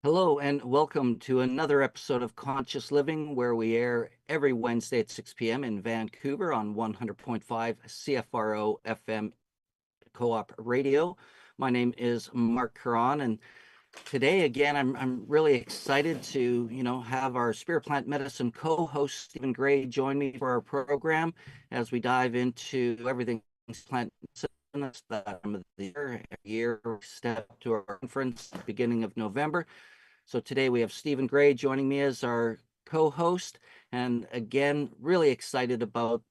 Hello and welcome to another episode of Conscious Living, where we air every Wednesday at 6 p.m. in Vancouver on 100.5 CFRO FM Co-op Radio. My name is Marc Caron, and today again I'm really excited to have our spirit plant medicine co-host Stephen Gray join me for our program as we dive into everything plant medicine. That's the time of the year. We step up to our conference at the beginning of November. So today we have Stephen Gray joining me as our co-host, and again, really excited about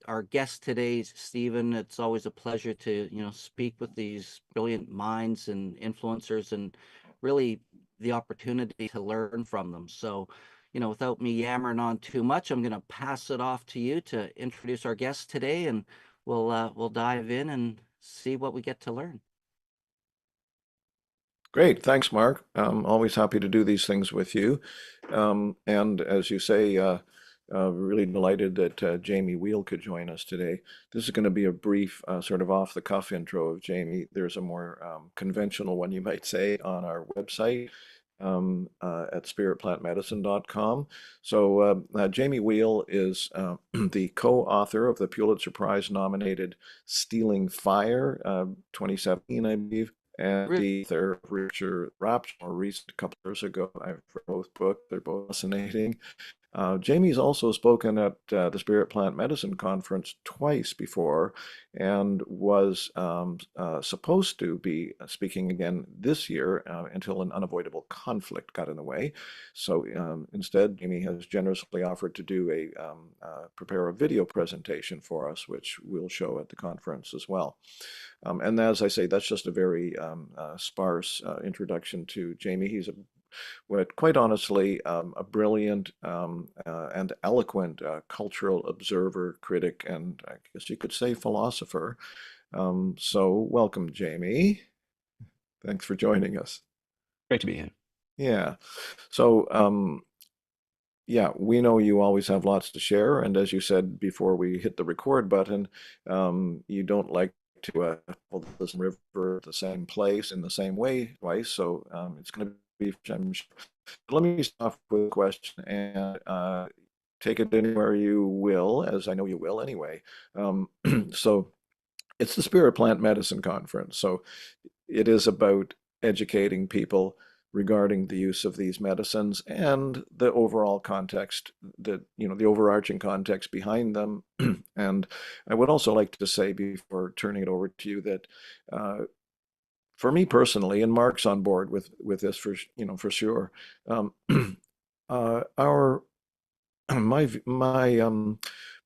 our guest today, Stephen. It's always a pleasure to speak with these brilliant minds and influencers, and really the opportunity to learn from them. So, without me yammering on too much, I'm going to pass it off to you to introduce our guest today, and we'll dive in and see what we get to learn. Great. Thanks, Mark. I'm always happy to do these things with you. And as you say, really delighted that Jamie Wheal could join us today. This is going to be a brief, sort of off-the-cuff intro of Jamie. There's a more conventional one, you might say, on our website at spiritplantmedicine.com. So Jamie Wheal is the co-author of the Pulitzer Prize-nominated Stealing Fire, 2017, I believe, and the author of Recapture the Rapture, more recent, a couple of years ago. I've read both books. They're both fascinating. Jamie's also spoken at the Spirit Plant Medicine Conference twice before, and was supposed to be speaking again this year until an unavoidable conflict got in the way. So instead, Jamie has generously offered to do prepare a video presentation for us, which we'll show at the conference as well. And as I say, that's just a very sparse introduction to Jamie. He's quite honestly, a brilliant and eloquent cultural observer, critic, and I guess you could say philosopher. So welcome, Jamie. Thanks for joining us. Great to be here. Yeah. So, yeah, we know you always have lots to share. And as you said before we hit the record button, you don't like to hold this river at the same place in the same way twice. So it's going to be, I'm sure. Let me start with a question and take it anywhere you will, as I know you will anyway. So it's the Spirit Plant Medicine Conference. So it is about educating people regarding the use of these medicines and the overall context, the overarching context behind them. And I would also like to say, before turning it over to you, that for me personally, and Mark's on board with this for sure. Our my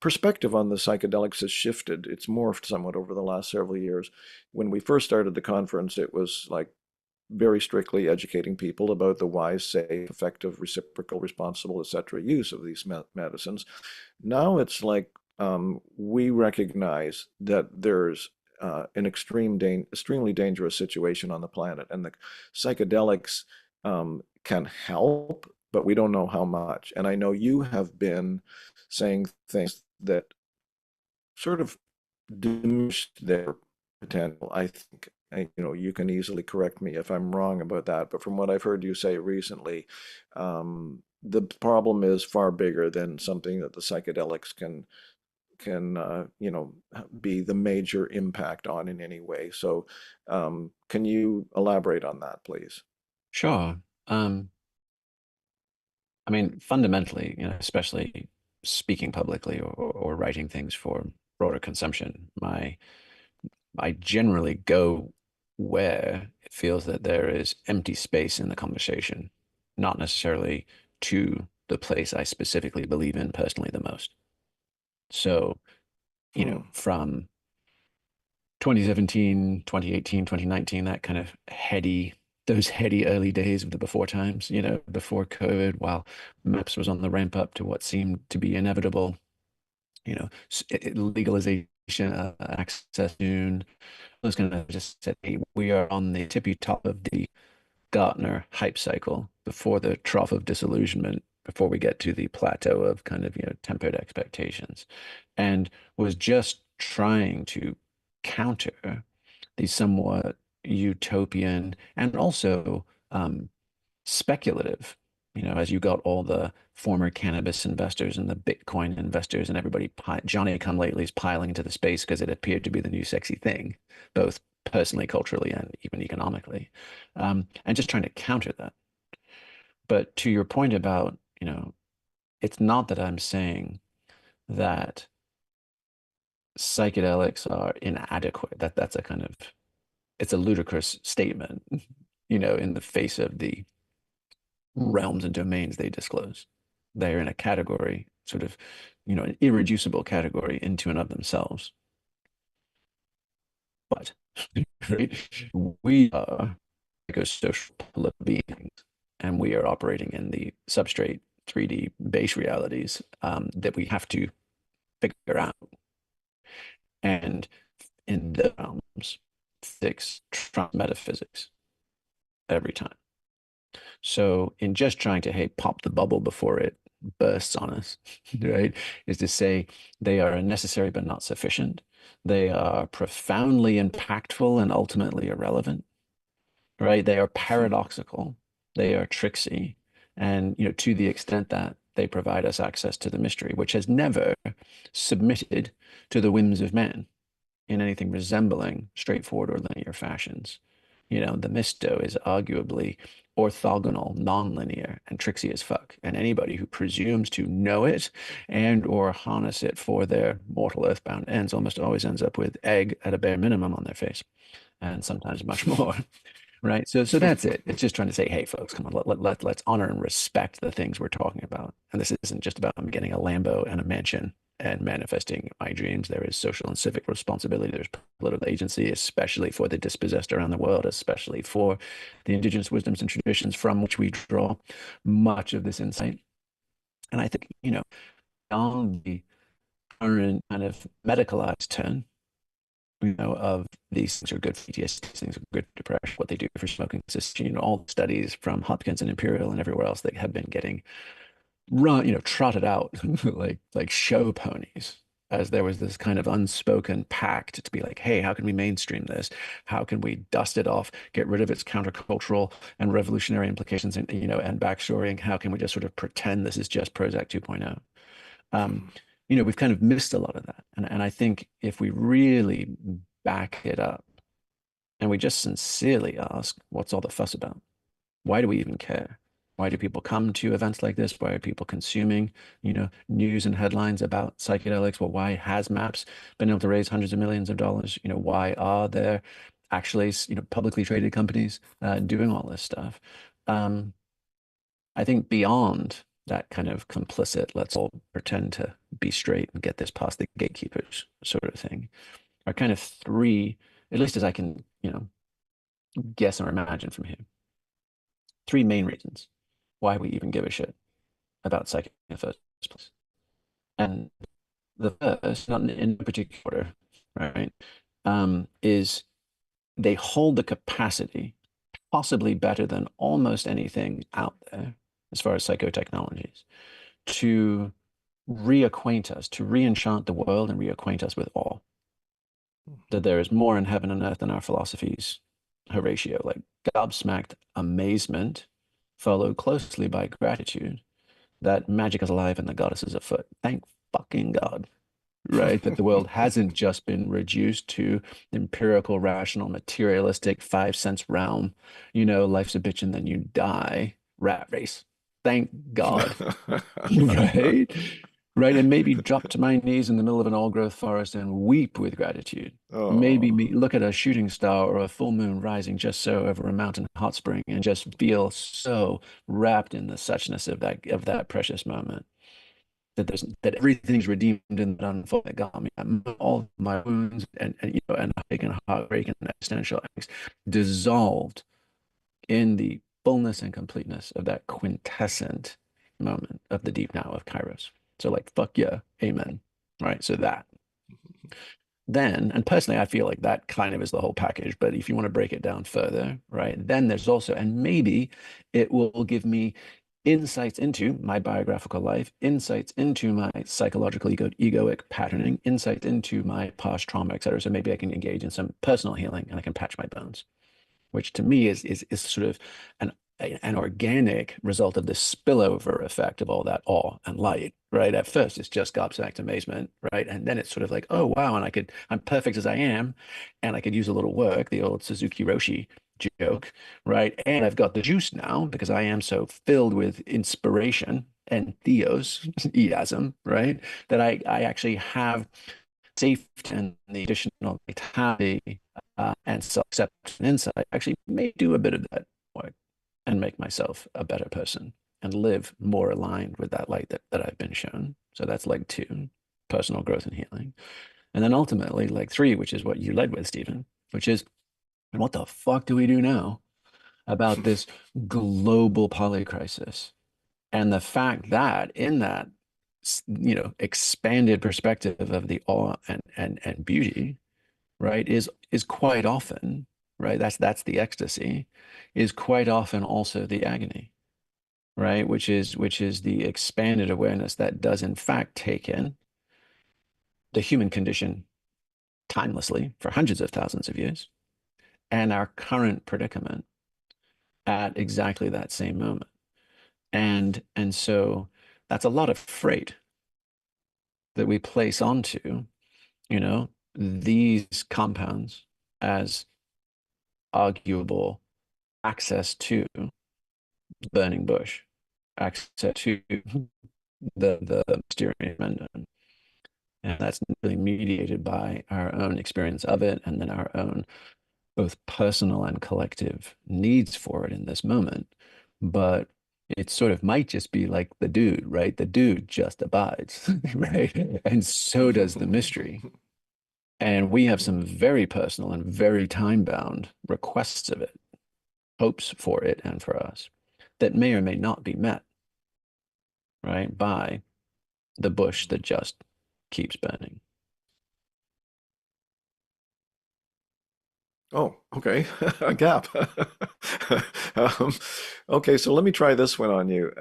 perspective on the psychedelics has shifted. It's morphed somewhat over the last several years. When we first started the conference, it was like very strictly educating people about the wise, safe, effective, reciprocal, responsible, etc. use of these medicines. Now it's like we recognize that there's an extremely dangerous situation on the planet, and the psychedelics can help, but we don't know how much. And I know you have been saying things that sort of diminished their potential. I think, you can easily correct me if I'm wrong about that, but from what I've heard you say recently, the problem is far bigger than something that the psychedelics can be the major impact on in any way. So can you elaborate on that, please? Sure. I mean, fundamentally, especially speaking publicly or writing things for broader consumption, I generally go where it feels that there is empty space in the conversation, not necessarily to the place I specifically believe in personally the most. So, from 2017, 2018, 2019, that kind of those heady early days of the before times, before COVID, while MAPS was on the ramp up to what seemed to be inevitable, legalization, access soon. I was going to just say we are on the tippy top of the Gartner hype cycle before the trough of disillusionment, before we get to the plateau of kind of, tempered expectations, and was just trying to counter the somewhat utopian and also speculative, as you got all the former cannabis investors and the Bitcoin investors and everybody, Johnny come latelys piling into the space because it appeared to be the new sexy thing, both personally, culturally, and even economically, and just trying to counter that. But to your point about, it's not that I'm saying that psychedelics are inadequate. That's a kind of, it's a ludicrous statement, in the face of the realms and domains they disclose. They're in a category, sort of, an irreducible category into and of themselves. But we are psychosocial beings, and we are operating in the substrate 3D base realities that we have to figure out. And in the realms, physics trumps metaphysics every time. So in just trying to, hey, pop the bubble before it bursts on us, right, is to say they are necessary but not sufficient. They are profoundly impactful and ultimately irrelevant, right? They are paradoxical. They are tricksy. And, to the extent that they provide us access to the mystery, which has never submitted to the whims of man in anything resembling straightforward or linear fashions. The Mysto is arguably orthogonal, nonlinear, and tricksy as fuck. And anybody who presumes to know it and or harness it for their mortal earthbound ends almost always ends up with egg at a bare minimum on their face, and sometimes much more. Right. So that's it. It's just trying to say, hey, folks, come on, let's honor and respect the things we're talking about. And this isn't just about me getting a Lambo and a mansion and manifesting my dreams. There is social and civic responsibility. There's political agency, especially for the dispossessed around the world, especially for the indigenous wisdoms and traditions from which we draw much of this insight. And I think, beyond the current kind of medicalized turn, of these things are good for PTSD, these things are good for depression, what they do for smoking cessation, all the studies from Hopkins and Imperial and everywhere else that have been getting trotted out like show ponies, as there was this kind of unspoken pact to be like, hey, how can we mainstream this? How can we dust it off, get rid of its countercultural and revolutionary implications and, and backstory? How can we just sort of pretend this is just Prozac 2.0? We've kind of missed a lot of that. And I think if we really back it up and we just sincerely ask, what's all the fuss about? Why do we even care? Why do people come to events like this? Why are people consuming, news and headlines about psychedelics? Well, why has MAPS been able to raise hundreds of millions of dollars? Why are there actually, publicly traded companies doing all this stuff? I think beyond that kind of complicit, let's all pretend to be straight and get this past the gatekeepers sort of thing, are kind of three, at least as I can, guess or imagine from here, three main reasons why we even give a shit about psych in the first place. And the first, not in particular order, right, is they hold the capacity, possibly better than almost anything out there as far as psychotechnologies, to reacquaint us, to re-enchant the world and reacquaint us with awe. That there is more in heaven and earth than our philosophies, Horatio, like gobsmacked amazement, followed closely by gratitude, that magic is alive and the goddess is afoot. Thank fucking God, right? That the world hasn't just been reduced to empirical, rational, materialistic 5 cents realm. Life's a bitch and then you die. Rat race. Thank God. Right? Right. And maybe drop to my knees in the middle of an old-growth forest and weep with gratitude. Oh. Maybe look at a shooting star or a full moon rising just so over a mountain hot spring and just feel so wrapped in the suchness of that precious moment. That everything's redeemed in that unfold that got me. All my wounds and heartbreak and existential angst dissolved in the fullness and completeness of that quintessent moment of the deep now of Kairos. So like, fuck yeah, amen. Right. So that. Then, and personally, I feel like that kind of is the whole package. But if you want to break it down further, right, then there's also, and maybe it will give me insights into my biographical life, insights into my psychological egoic patterning, insights into my past trauma, et cetera. So maybe I can engage in some personal healing and I can patch my bones, which to me is sort of an an organic result of the spillover effect of all that awe and light, right? At first, it's just gobsmacked amazement, right? And then it's sort of like, oh, wow, and I'm perfect as I am, and I could use a little work, the old Suzuki Roshi joke, right? And I've got the juice now because I am so filled with inspiration and theos, easm, right? That I actually have safety and the additional vitality and self-acceptance and insight actually may do a bit of that work and make myself a better person and live more aligned with that light that I've been shown. So that's leg 2, personal growth and healing. And then ultimately leg 3, which is what you led with, Stephen, which is, what the fuck do we do now about this global polycrisis? And the fact that in that, expanded perspective of the awe and beauty, right, is quite often, right, that's the ecstasy, is quite often also the agony, right, which is the expanded awareness that does in fact take in the human condition timelessly for hundreds of thousands of years and our current predicament at exactly that same moment. And so that's a lot of freight that we place onto, these compounds as arguable access to burning bush, access to the mysterious Mendon. And that's really mediated by our own experience of it, and then our own both personal and collective needs for it in this moment. But it sort of might just be like the dude, right? The dude just abides, right? And so does the mystery. And we have some very personal and very time-bound requests of it, hopes for it and for us, that may or may not be met, right, by the bush that just keeps burning. Oh, okay. A gap. um, okay, so let me try this one on you.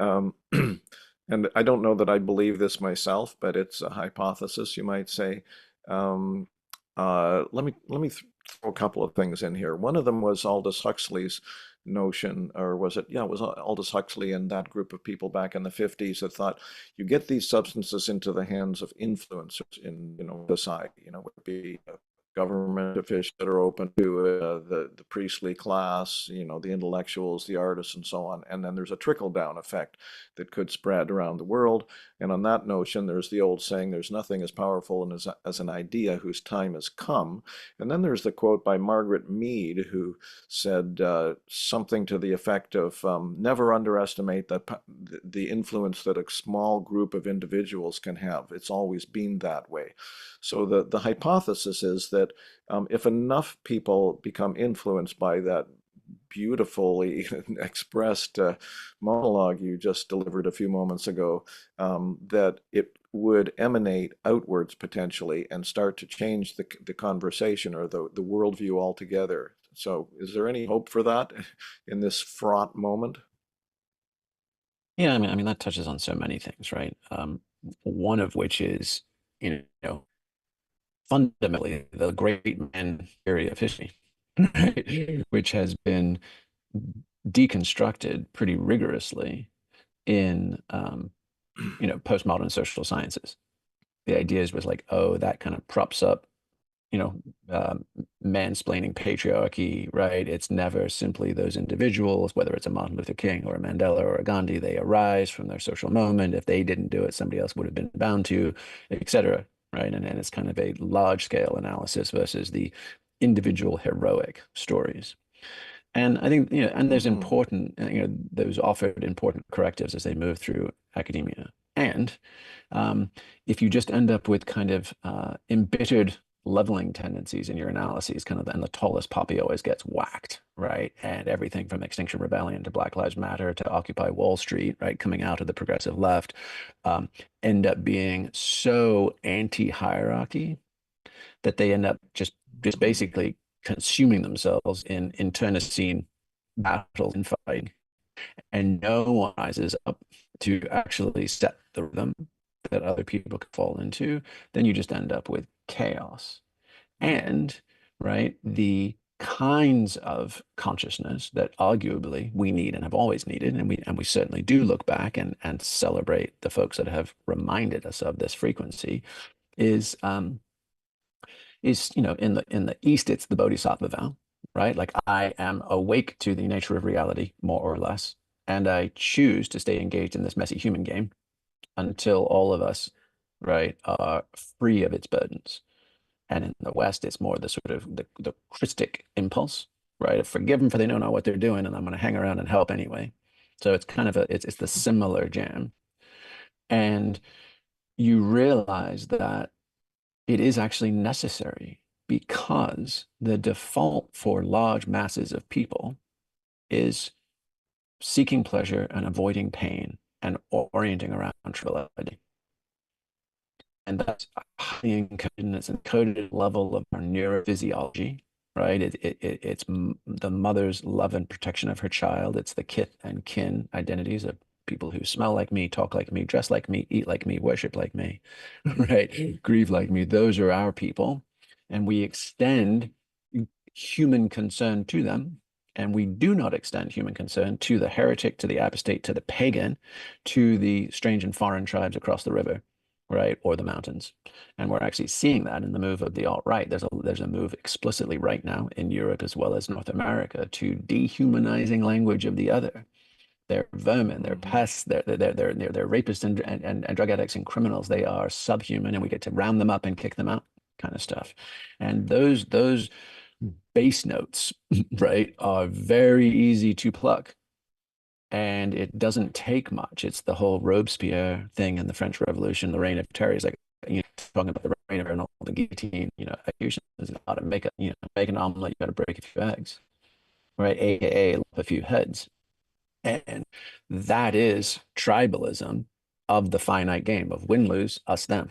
And I don't know that I believe this myself, but it's a hypothesis, you might say. Um, let me throw a couple of things in here. One of them was Aldous Huxley's notion, or was it? Yeah, it was Aldous Huxley and that group of people back in the 50s that thought you get these substances into the hands of influencers in, society, would be government officials that are open to the priestly class, the intellectuals, the artists, and so on. And then there's a trickle-down effect that could spread around the world. And on that notion, there's the old saying, there's nothing as powerful as an idea whose time has come. And then there's the quote by Margaret Mead, who said something to the effect of, never underestimate the influence that a small group of individuals can have. It's always been that way. So the hypothesis is that if enough people become influenced by that beautifully expressed monologue you just delivered a few moments ago, that it would emanate outwards potentially and start to change the conversation or the worldview altogether. So is there any hope for that in this fraught moment? Yeah, I mean that touches on so many things, right? One of which is, fundamentally the great man theory of history, right? Which has been deconstructed pretty rigorously in postmodern social sciences. The ideas was like, oh, that kind of props up, you know, mansplaining patriarchy, right? It's never simply those individuals, whether it's a Martin Luther King or a Mandela or a Gandhi, they arise from their social moment. If they didn't do it, somebody else would have been bound to, et cetera, right? And it's kind of a large scale analysis versus the individual heroic stories. And I think, and there's important, those offered important correctives as they move through academia. And if you just end up with kind of embittered leveling tendencies in your analyses, kind of, and the tallest poppy always gets whacked, right? And everything from Extinction Rebellion to Black Lives Matter to Occupy Wall Street, right, coming out of the progressive left, end up being so anti-hierarchy that they end up just basically consuming themselves in internecine battles and fighting, and no one rises up to actually set the rhythm that other people can fall into, then you just end up with chaos. And right, the kinds of consciousness that arguably we need and have always needed, and we certainly do look back and celebrate the folks that have reminded us of this frequency, is in the East, it's the Bodhisattva vow, right? Like, I am awake to the nature of reality, more or less, and I choose to stay engaged in this messy human game until all of us, right, are free of its burdens. And in the West, it's more the sort of the Christic impulse, right? Forgive them for they don't know what they're doing, and I'm going to hang around and help anyway. So it's kind of it's the similar jam. And you realize that it is actually necessary, because the default for large masses of people is seeking pleasure and avoiding pain and orienting around tranquility. And that's highly encoded, and it's encoded level of our neurophysiology, right? It's the mother's love and protection of her child. It's the kith and kin identities of people who smell like me, talk like me, dress like me, eat like me, worship like me, right? Grieve like me. Those are our people. And we extend human concern to them. And we do not extend human concern to the heretic, to the apostate, to the pagan, to the strange and foreign tribes across the river, right, or the mountains. And we're actually seeing that in the move of the alt-right. There's a move explicitly right now in Europe as well as North America to dehumanizing language of the other. They're vermin, they're pests, they're rapists and drug addicts and criminals. They are subhuman, and we get to round them up and kick them out, kind of stuff. And those bass notes, right, are very easy to pluck. And it doesn't take much. It's the whole Robespierre thing in the French Revolution, the Reign of Terror. It's like, talking about the Reign of Terror and all the guillotine, execution is how to make an omelet, you got to break a few eggs, right? AKA a few heads. And that is tribalism of the finite game of win, lose, us, them.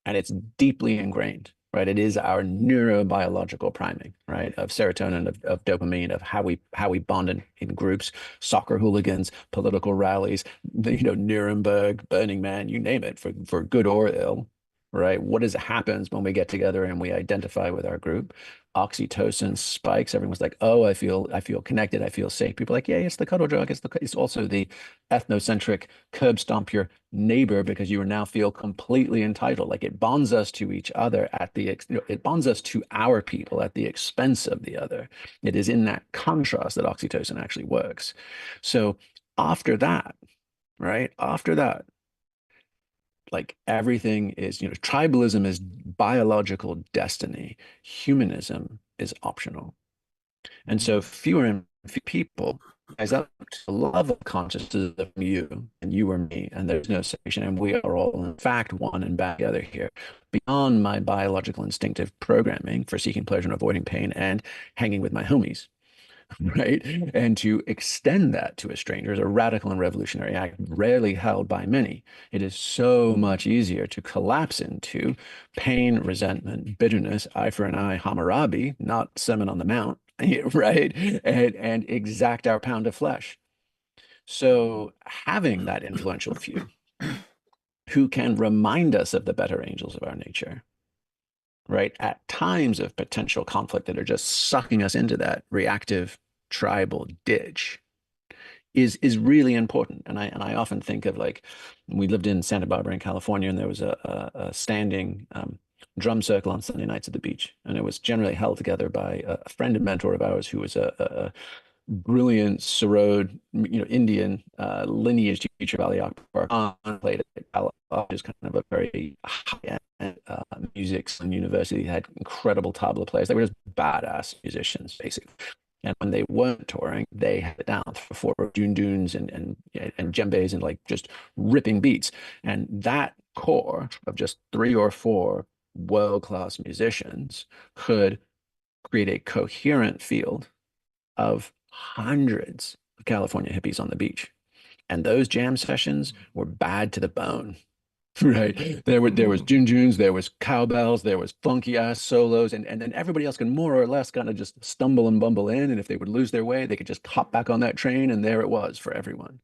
And it's deeply ingrained, right? It is our neurobiological priming, right? Of serotonin, of dopamine, of how we bond in groups, soccer hooligans, political rallies, Nuremberg, Burning Man, you name it, for good or ill, right? What happens when we get together and we identify with our group? Oxytocin spikes. Everyone's like, oh, I feel connected. I feel safe. People are like, yeah, it's the cuddle drug. It's also the ethnocentric curb stomp your neighbor because you now feel completely entitled. Like, it bonds us to each other it bonds us to our people at the expense of the other. It is in that contrast that oxytocin actually works. So after that, right? After that, like, everything is, tribalism is biological destiny. Humanism is optional. And so fewer and fewer people rise up to the love of consciousness of you and you or me, and there's no separation, and we are all in fact one and back together here, beyond my biological instinctive programming for seeking pleasure and avoiding pain and hanging with my homies. Right. And to extend that to a stranger is a radical and revolutionary act, rarely held by many. It is so much easier to collapse into pain, resentment, bitterness, eye for an eye, Hammurabi, not Sermon on the Mount, right? And exact our pound of flesh. So having that influential few who can remind us of the better angels of our nature, right, at times of potential conflict that are just sucking us into that reactive tribal ditch, is really important. And I often think of, like, we lived in Santa Barbara in California, and there was a standing drum circle on Sunday nights at the beach, and it was generally held together by a friend and mentor of ours who was a brilliant Sarod, Indian lineage teacher of Ali Akbar Khan, played at just kind of a very high-end music and university, had incredible tabla players. They were just badass musicians, basically. And when they weren't touring, they had it down for four June Dunes and djembes and, like, just ripping beats. And that core of just 3 or 4 world-class musicians could create a coherent field of hundreds of California hippies on the beach. And those jam sessions were bad to the bone. Right. There was junjuns, there was cowbells, there was funky ass solos, and then everybody else can more or less kind of just stumble and bumble in. And if they would lose their way, they could just hop back on that train, and there it was for everyone.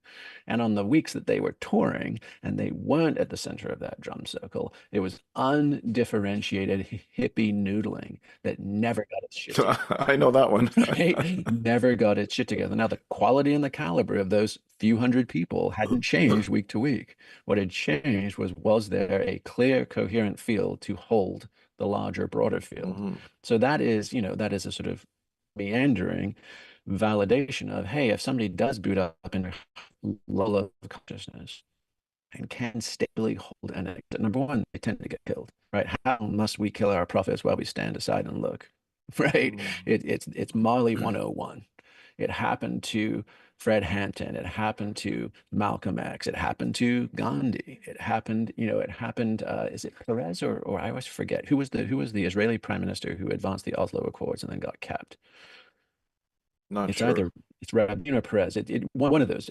And on the weeks that they were touring and they weren't at the center of that drum circle, it was undifferentiated hippie noodling that never got its shit together. I know that one. Right? Never got its shit together. Now, the quality and the caliber of those few hundred people hadn't changed week to week. What had changed was there a clear, coherent field to hold the larger, broader field? Mhm. So that is, that is a sort of meandering validation of, hey, if somebody does boot up in a lull of consciousness and can stably hold an exit, number one, they tend to get killed, right? How must we kill our prophets while we stand aside and look, right? Mm. It's Marley 101. It happened to Fred Hampton. It happened to Malcolm X. It happened to Gandhi. It happened, is it Perez or I always forget who was the Israeli prime minister who advanced the Oslo Accords and then got kept? Not It's sure. either Rabin or Perez. One of those,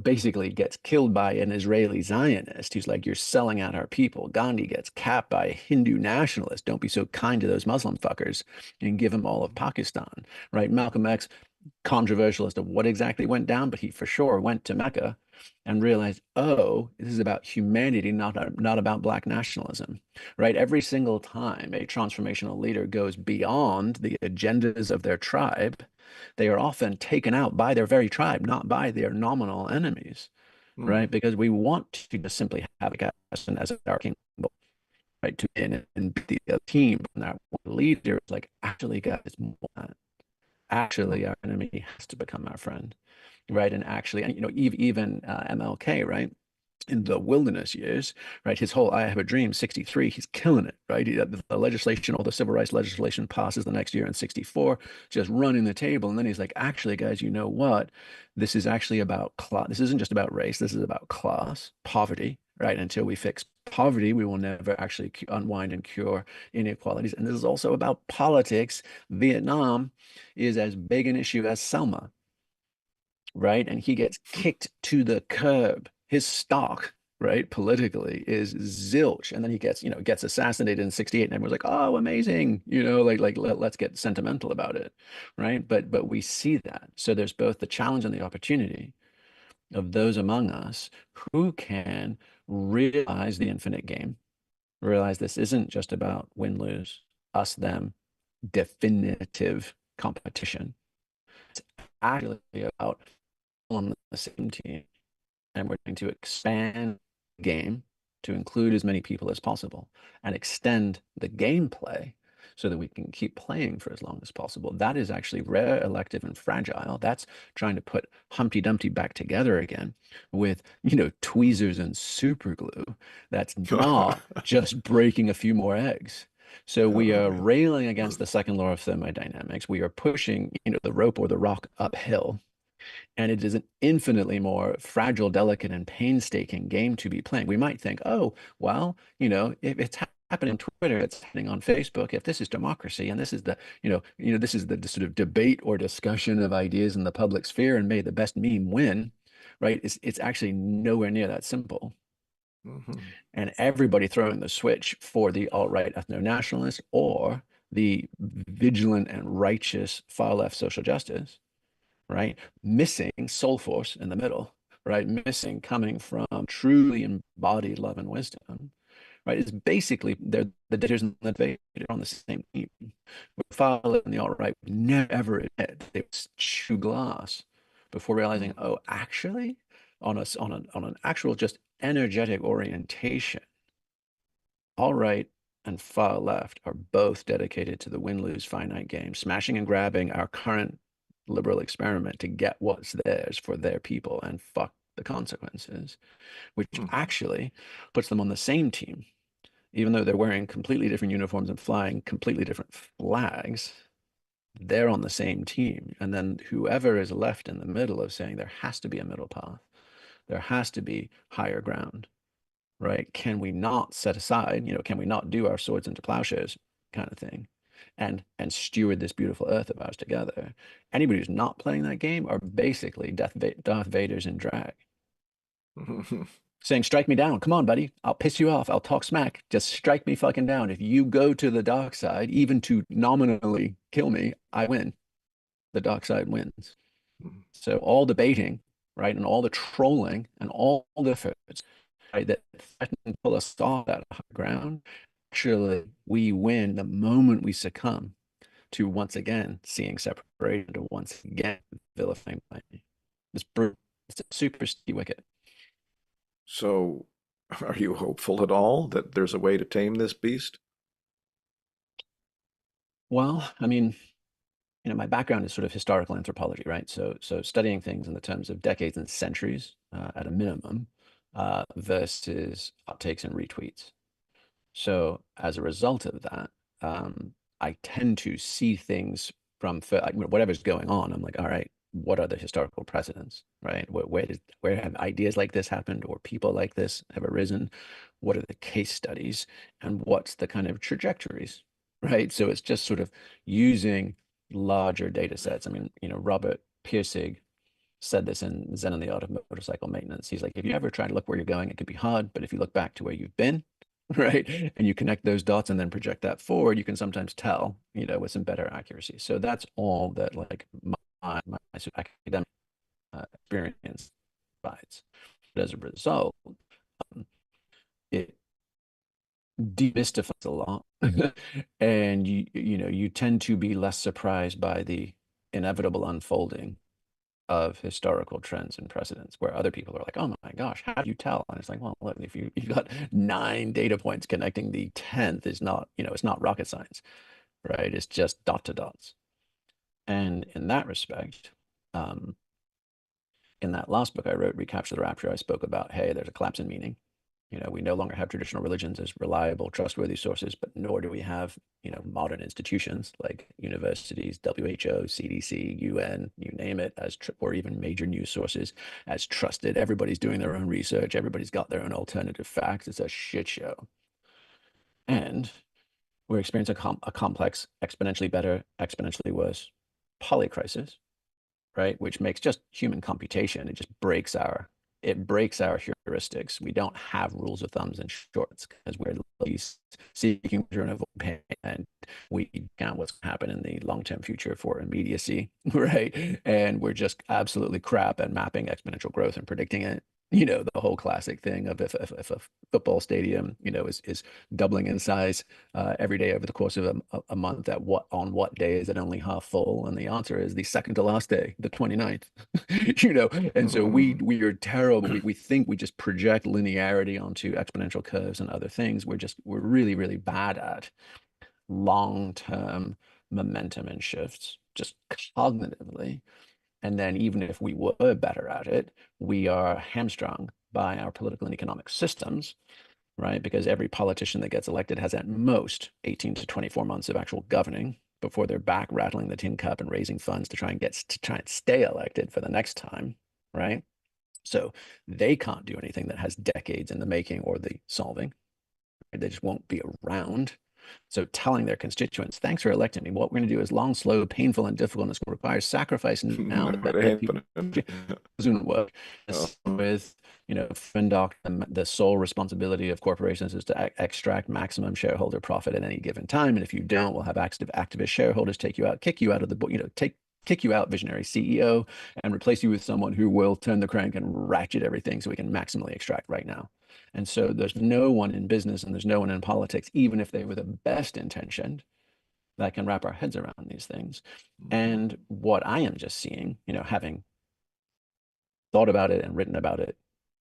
basically gets killed by an Israeli Zionist who's like, you're selling out our people. Gandhi gets capped by a Hindu nationalist. Don't be so kind to those Muslim fuckers and give them all of Pakistan, right? Malcolm X, controversial as to what exactly went down, but he for sure went to Mecca and realized, oh, this is about humanity, not about black nationalism, right? Every single time a transformational leader goes beyond the agendas of their tribe, they are often taken out by their very tribe, not by their nominal enemies, right? Because we want to just simply have a person as our king, right? To in and be the team and that one leader is like, actually, guys, more than that. Actually, our enemy has to become our friend, right? And actually, and even MLK, right? In the wilderness years, right? His whole I Have a Dream, 63, he's killing it, right? The legislation, all the civil rights legislation passes the next year in 64, just running the table. And then he's like, actually, guys, you know what? This is actually about class. This isn't just about race. This is about class, poverty, right? Until we fix poverty, we will never actually unwind and cure inequalities. And this is also about politics. Vietnam is as big an issue as Selma, right? And he gets kicked to the curb. His stock, right, politically is zilch. And then he gets assassinated in 68 and everyone's like, oh, amazing. Let's get sentimental about it, right? But we see that. So there's both the challenge and the opportunity of those among us who can realize the infinite game, realize this isn't just about win-lose, us, them, definitive competition. It's actually about on the same team, and we're going to expand the game to include as many people as possible and extend the gameplay so that we can keep playing for as long as possible. That is actually rare, elective, and fragile. That's trying to put Humpty Dumpty back together again with, tweezers and super glue. That's not just breaking a few more eggs. So we are railing against the second law of thermodynamics. We are pushing, the rope or the rock uphill. And it is an infinitely more fragile, delicate, and painstaking game to be playing. We might think, oh, well, if it's happening on Twitter, it's happening on Facebook. If this is democracy and this is this is the sort of debate or discussion of ideas in the public sphere, and may the best meme win, right? It's actually nowhere near that simple. And everybody throwing the switch for the alt-right ethno-nationalist or the vigilant and righteous far left social justice, right? Missing soul force in the middle, right? Missing coming from truly embodied love and wisdom, right? It's basically they're the daters and the debaters on the same team. With far left and the alt-right never ever admit they chew glass before realizing, oh, actually, on an actual just energetic orientation, alt-right and far left are both dedicated to the win-lose finite game, smashing and grabbing our current liberal experiment to get what's theirs for their people and fuck the consequences, which actually puts them on the same team, even though they're wearing completely different uniforms and flying completely different flags. They're on the same team. And then whoever is left in the middle of saying there has to be a middle path, there has to be higher ground, right? Can we not set aside, can we not do our swords into plowshares kind of thing and steward this beautiful earth of ours together? Anybody who's not playing that game are basically Darth Vaders in drag. Saying, strike me down. Come on, buddy. I'll piss you off. I'll talk smack. Just strike me fucking down. If you go to the dark side, even to nominally kill me, I win. The dark side wins. So all debating, right? And all the trolling and all the efforts, right, that threaten to pull us off that high ground, actually, we win the moment we succumb to once again seeing separation, to once again vilifying me. It's brutal. It's a super sticky wicket. So, are you hopeful at all that there's a way to tame this beast? Well, I mean, my background is sort of historical anthropology, right? So studying things in the terms of decades and centuries at a minimum versus uptakes and retweets. So as a result of that, I tend to see things from like, whatever's going on. I'm like, all right, what are the historical precedents, right? Where have ideas like this happened or people like this have arisen? What are the case studies and what's the kind of trajectories, right? So it's just sort of using larger data sets. I mean, Robert Pirsig said this in Zen and the Art of Motorcycle Maintenance. He's like, if you ever try to look where you're going, it could be hard, but if you look back to where you've been, right, and you connect those dots and then project that forward, you can sometimes tell, with some better accuracy. So that's all that like my sort of academic experience provides. But as a result, it demystifies a lot, and you tend to be less surprised by the inevitable unfolding of historical trends and precedents where other people are like, oh my gosh, how do you tell? And it's like, well, look, if you've got 9 data points connecting the 10th is not, it's not rocket science, right? It's just dot to dots. And in that respect, in that last book I wrote, Recapture the Rapture, I spoke about, hey, there's a collapse in meaning. We no longer have traditional religions as reliable, trustworthy sources, but nor do we have, modern institutions like universities, WHO, CDC, UN, you name it, or even major news sources as trusted. Everybody's doing their own research. Everybody's got their own alternative facts. It's a shit show. And we're experiencing a complex, exponentially better, exponentially worse polycrisis, right? Which makes just human computation. It breaks our heuristics. We don't have rules of thumbs and shorts because we're at least seeking to avoid pain, and we count what's going to happen in the long-term future for immediacy, right? And we're just absolutely crap at mapping exponential growth and predicting it. The whole classic thing of if a football stadium, is doubling in size every day over the course of a month, on what day is it only half full? And the answer is the second to last day, the 29th. And so we are terrible. We think we just project linearity onto exponential curves and other things. We're really, really bad at long-term momentum and shifts, just cognitively. And then even if we were better at it, we are hamstrung by our political and economic systems, right? Because every politician that gets elected has at most 18 to 24 months of actual governing before they're back rattling the tin cup and raising funds to try and stay elected for the next time, right? So they can't do anything that has decades in the making or the solving. They just won't be around. So telling their constituents, thanks for electing me. What we're going to do is long, slow, painful, and difficult, and it's going to require sacrifice now Not that people happening. doesn't work. Oh. With, Findoc, the sole responsibility of corporations is to extract maximum shareholder profit at any given time. And if you don't, we'll have activist shareholders take you out, kick you out of the, kick you out, visionary CEO, and replace you with someone who will turn the crank and ratchet everything so we can maximally extract right now. And so there's no one in business and there's no one in politics, even if they were the best intentioned, that can wrap our heads around these things. And what I am just seeing, having thought about it and written about it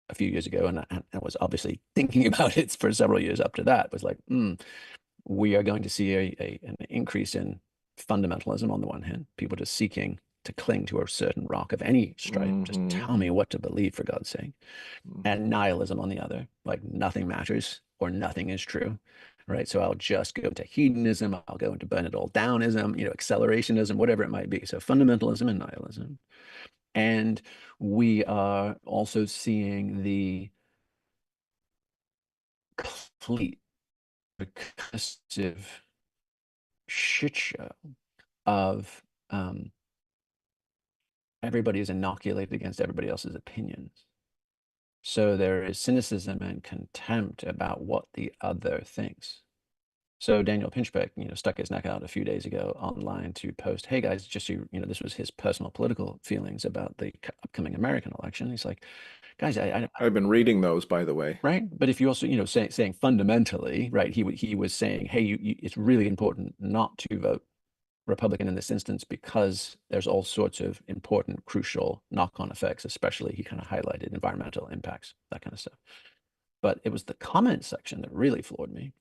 a few years ago, and I was obviously thinking about it for several years up to that, was like, we are going to see an increase in fundamentalism on the one hand, people just seeking to cling to a certain rock of any stripe. Just tell me what to believe, for God's sake. And nihilism on the other, like nothing matters or nothing is true, right? So I'll just go into hedonism, I'll go into burn it all downism, accelerationism, whatever it might be. So fundamentalism and nihilism. And we are also seeing the complete recursive shit show of everybody is inoculated against everybody else's opinions. So there is cynicism and contempt about what the other thinks. So Daniel Pinchbeck, stuck his neck out a few days ago online to post, "Hey guys, just so this was his personal political feelings about the upcoming American election." He's like, "Guys, I've been reading those, by the way. right." But if you also, saying fundamentally, right, he was saying, "Hey, it's really important not to vote Republican in this instance because there's all sorts of important, crucial knock-on effects, especially," he kind of highlighted environmental impacts, that kind of stuff. But it was the comment section that really floored me.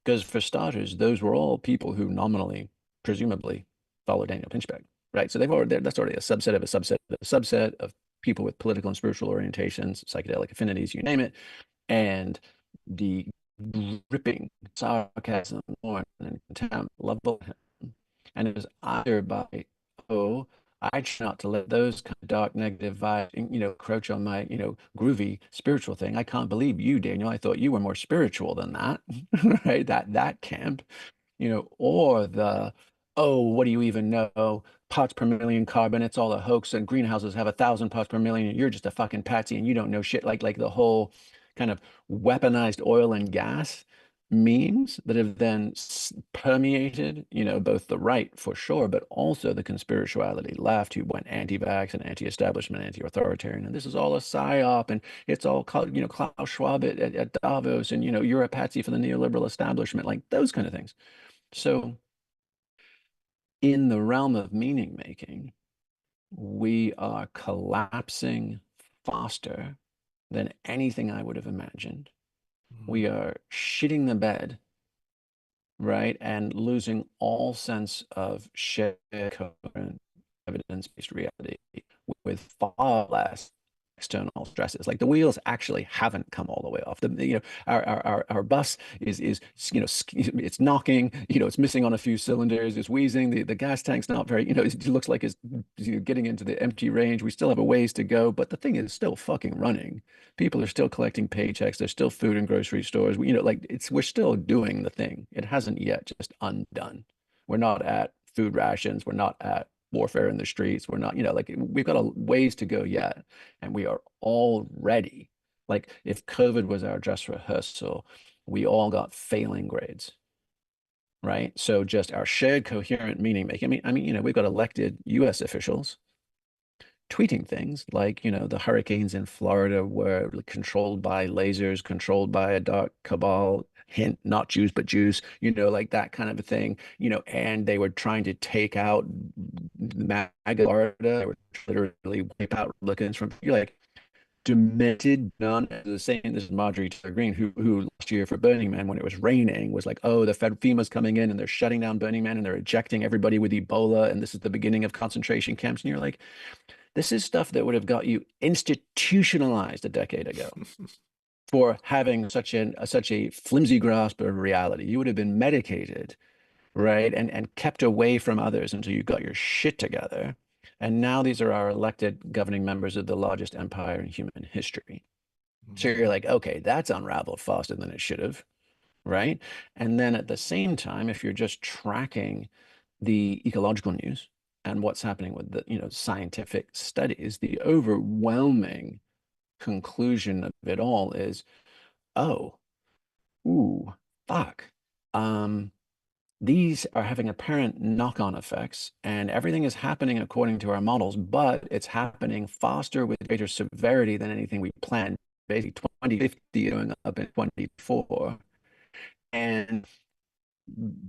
Because for starters, those were all people who nominally, presumably, follow Daniel Pinchbeck, right? So that's already a subset of a subset of a subset of people with political and spiritual orientations, psychedelic affinities, you name it. And the gripping sarcasm, mourn, and contempt level him. And it was either by, "Oh, I try not to let those kind of dark negative vibes, encroach on my, groovy spiritual thing. I can't believe you, Daniel. I thought you were more spiritual than that," right? That camp, or the, "Oh, what do you even know? Parts per million carbon, it's all a hoax, and greenhouses have 1,000 parts per million, and you're just a fucking patsy, and you don't know shit." Like the whole kind of weaponized oil and gas memes that have then permeated, both the right for sure, but also the conspirituality left, who went anti-vax and anti-establishment, anti-authoritarian, and this is all a psyop, and it's all called, Klaus Schwab at Davos, and you're a patsy for the neoliberal establishment, like those kind of things. So in the realm of meaning making, we are collapsing faster than anything I would have imagined. We are shitting the bed, right? And losing all sense of shared coherent evidence-based reality with far less external stresses. Like the wheels actually haven't come all the way off. Our bus is it's knocking, it's missing on a few cylinders, it's wheezing, the gas tank's not very, it looks like it's getting into the empty range. We still have a ways to go, but the thing is still fucking running. People are still collecting paychecks. There's still food in grocery stores. We're still doing the thing. It hasn't yet just undone. We're not at food rations. We're not at warfare in the streets. We're not, we've got a ways to go yet. And we are already, like, if COVID was our dress rehearsal, we all got failing grades, right? So just our shared coherent meaning making. We've got elected US officials tweeting things like, the hurricanes in Florida were controlled by lasers, controlled by a dark cabal, hint, not Jews, but Jews, like that kind of a thing, and they were trying to take out MAGA Florida. They were literally wipe out Republicans from, you're like, demented, none the same. This is Marjorie Taylor Greene, who last year for Burning Man, when it was raining, was like, "Oh, the FEMA's coming in and they're shutting down Burning Man and they're ejecting everybody with Ebola, and this is the beginning of concentration camps." And you're like, this is stuff that would have got you institutionalized a decade ago for having such a flimsy grasp of reality. You would have been medicated, right, and kept away from others until you got your shit together. And now these are our elected governing members of the largest empire in human history. So you're like, okay, that's unraveled faster than it should have, right? And then at the same time, if you're just tracking the ecological news and what's happening with the, scientific studies, the overwhelming conclusion of it all is, oh, ooh, fuck. These are having apparent knock-on effects, and everything is happening according to our models, but it's happening faster with greater severity than anything we planned. Basically, 2050 going up in 24. And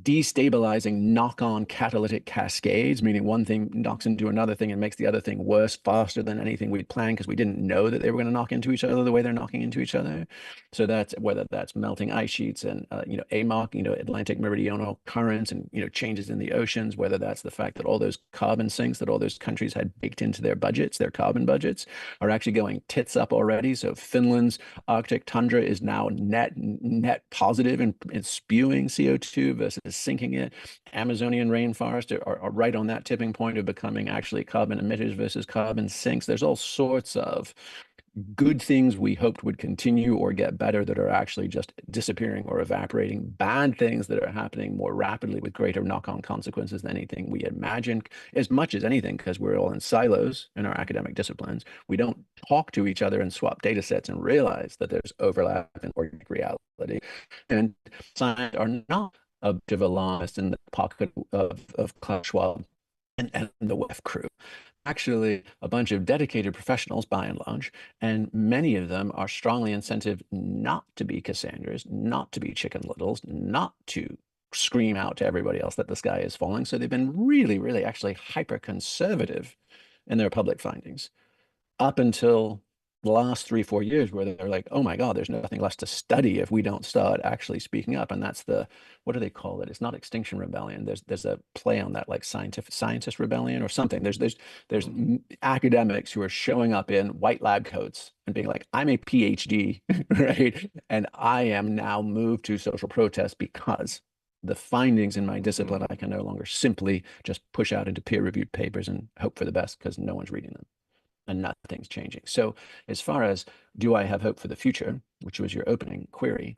destabilizing knock-on catalytic cascades, meaning one thing knocks into another thing and makes the other thing worse faster than anything we'd planned because we didn't know that they were going to knock into each other the way they're knocking into each other. So that's whether that's melting ice sheets and AMOC, Atlantic Meridional currents, and changes in the oceans, whether that's the fact that all those carbon sinks that all those countries had baked into their budgets, their carbon budgets, are actually going tits up already. So Finland's Arctic tundra is now net positive in spewing CO2 versus sinking it. Amazonian rainforest are right on that tipping point of becoming actually carbon emitters versus carbon sinks. There's all sorts of good things we hoped would continue or get better that are actually just disappearing or evaporating. Bad things that are happening more rapidly with greater knock-on consequences than anything we imagined, as much as anything, because we're all in silos in our academic disciplines. We don't talk to each other and swap data sets and realize that there's overlap in organic reality. And science are not a bunch of alarmists in the pocket of Klaus Schwab and the WEF crew. Actually, a bunch of dedicated professionals by and large, and many of them are strongly incentivized not to be Cassandras, not to be Chicken Littles, not to scream out to everybody else that the sky is falling. So they've been really, really actually hyper conservative in their public findings up until the last 3-4 years, where they're like, oh my God, there's nothing left to study if we don't start actually speaking up. And that's the, what do they call it? It's not Extinction Rebellion. There's a play on that, like scientist rebellion or something. There's academics who are showing up in white lab coats and being like, I'm a PhD, right? And I am now moved to social protest because the findings in my discipline, I can no longer simply just push out into peer-reviewed papers and hope for the best because no one's reading them and nothing's changing. So as far as do I have hope for the future, which was your opening query,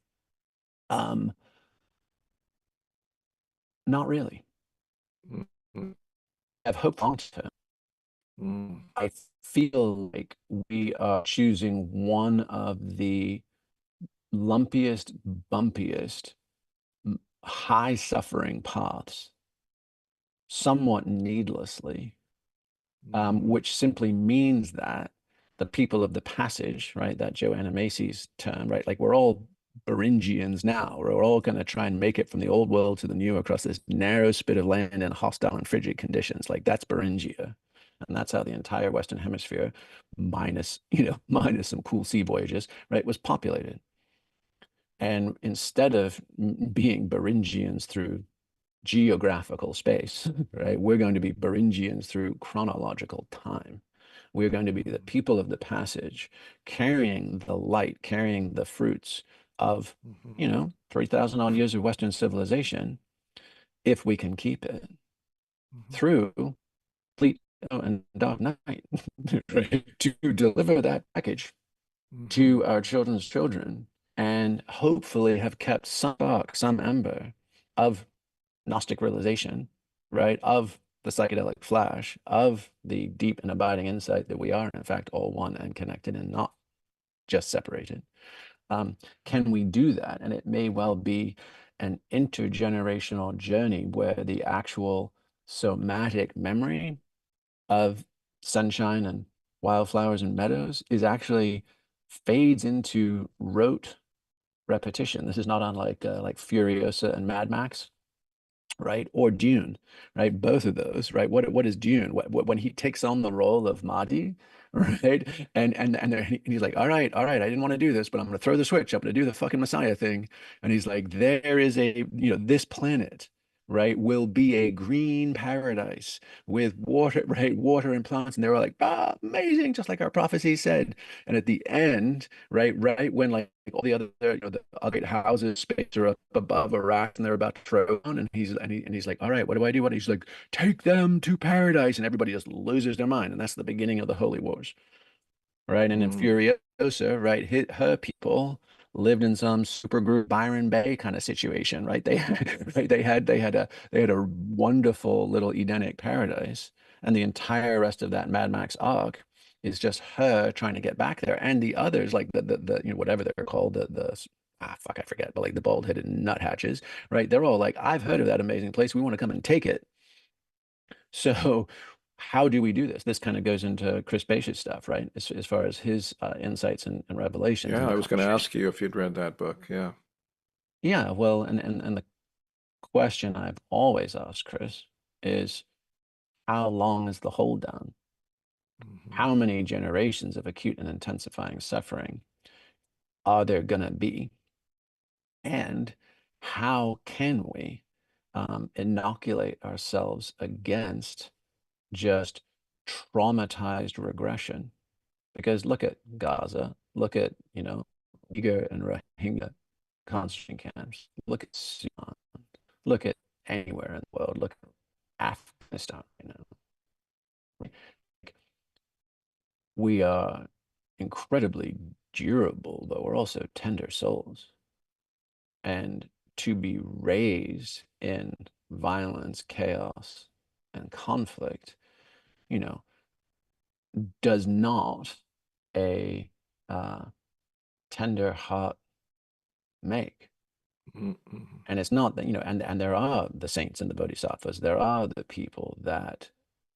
not really. Mhm. I have hope long term. I feel like we are choosing one of the lumpiest, bumpiest, high suffering paths, somewhat needlessly, which simply means that the people of the passage, right, that Joanna Macy's term, right, like we're all Beringians now. We're all going to try and make it from the old world to the new across this narrow spit of land in hostile and frigid conditions. Like that's Beringia. And that's how the entire Western Hemisphere, minus, minus some cool sea voyages, right, was populated. And instead of being Beringians through geographical space, right, we're going to be Beringians through chronological time. We're going to be the people of the passage, carrying the light, carrying the fruits of, 3,000 odd years of Western civilization, if we can keep it, through Fleet and Dark Night, right, to deliver that package to our children's children, and hopefully have kept some spark, some ember of Gnostic realization, right, of the psychedelic flash, of the deep and abiding insight that we are, in fact, all one and connected and not just separated. Can we do that? And it may well be an intergenerational journey where the actual somatic memory of sunshine and wildflowers and meadows is actually fades into rote repetition. This is not unlike like Furiosa and Mad Max, right? Or Dune, right? Both of those, right? What is Dune? When he takes on the role of Mahdi, right? And he's like, all right, I didn't want to do this, but I'm going to throw the switch. I'm going to do the fucking Messiah thing. And he's like, there is a, this planet, right, will be a green paradise with water, right? Water and plants. And they were like, amazing, just like our prophecy said. And at the end, right when like all the other, the ugly houses, space are up above Iraq, and they're about to throw down, and he's like, all right, what do I do? He's like, take them to paradise, and everybody just loses their mind, and that's the beginning of the Holy Wars, right? And in Furiosa, right, her people lived in some super group Byron Bay kind of situation, right? They had a wonderful little Edenic paradise, and the entire rest of that Mad Max arc is just her trying to get back there, and the others, like the whatever they're called, I forget, but like the bald-headed nuthatches, right? They're all like, I've heard of that amazing place. We want to come and take it. So how do we do this? This kind of goes into Chris Bache's stuff, right? As far as his insights and revelations. Yeah, And I was going to ask you if you'd read that book. Yeah. Yeah, well, and the question I've always asked Chris is, how long is the hold down? How many generations of acute and intensifying suffering are there going to be? And how can we inoculate ourselves against just traumatized regression? Because look at Gaza, look at, Uyghur and Rohingya concentration camps, look at Sudan, look at anywhere in the world, look at Afghanistan, We are incredibly durable, but we're also tender souls. And to be raised in violence, chaos, and conflict, does not a tender heart make. Mhm. And it's not that, and there are the saints and the bodhisattvas, there are the people that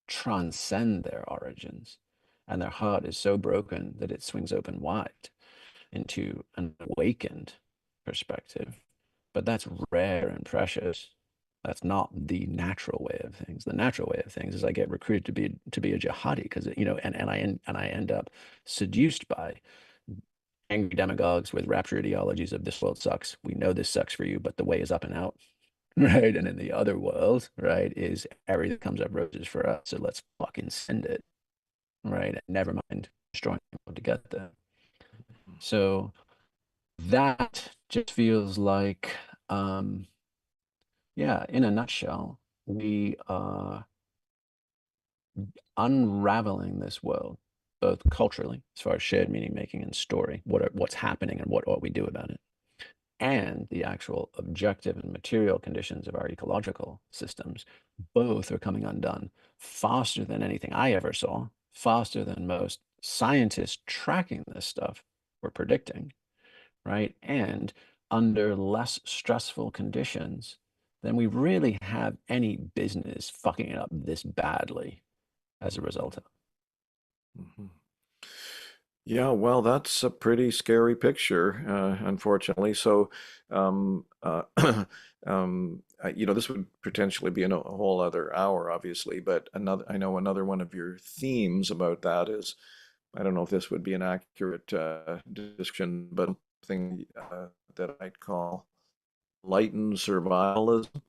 transcend their origins, and their heart is so broken that it swings open wide into an awakened perspective. But that's rare and precious. That's not the natural way of things. The natural way of things is I get recruited to be a jihadi because and I end up seduced by angry demagogues with rapture ideologies of this world sucks. We know this sucks for you, but the way is up and out. Right. And in the other world, right, is everything comes up roses for us. So let's fucking send it. Right. And never mind destroying people to get there. So that just feels like, yeah, in a nutshell, we are unraveling this world, both culturally, as far as shared meaning making and story, what's happening and what ought we do about it, and the actual objective and material conditions of our ecological systems. Both are coming undone faster than anything I ever saw, faster than most scientists tracking this stuff were predicting, right? And under less stressful conditions than we really have any business fucking it up this badly as a result of. Mhm. Yeah, well, that's a pretty scary picture, unfortunately. So, um, uh, this would potentially be a whole other hour, obviously, but I know another one of your themes about that is, I don't know if this would be an accurate description, but something that I'd call lightened survivalism.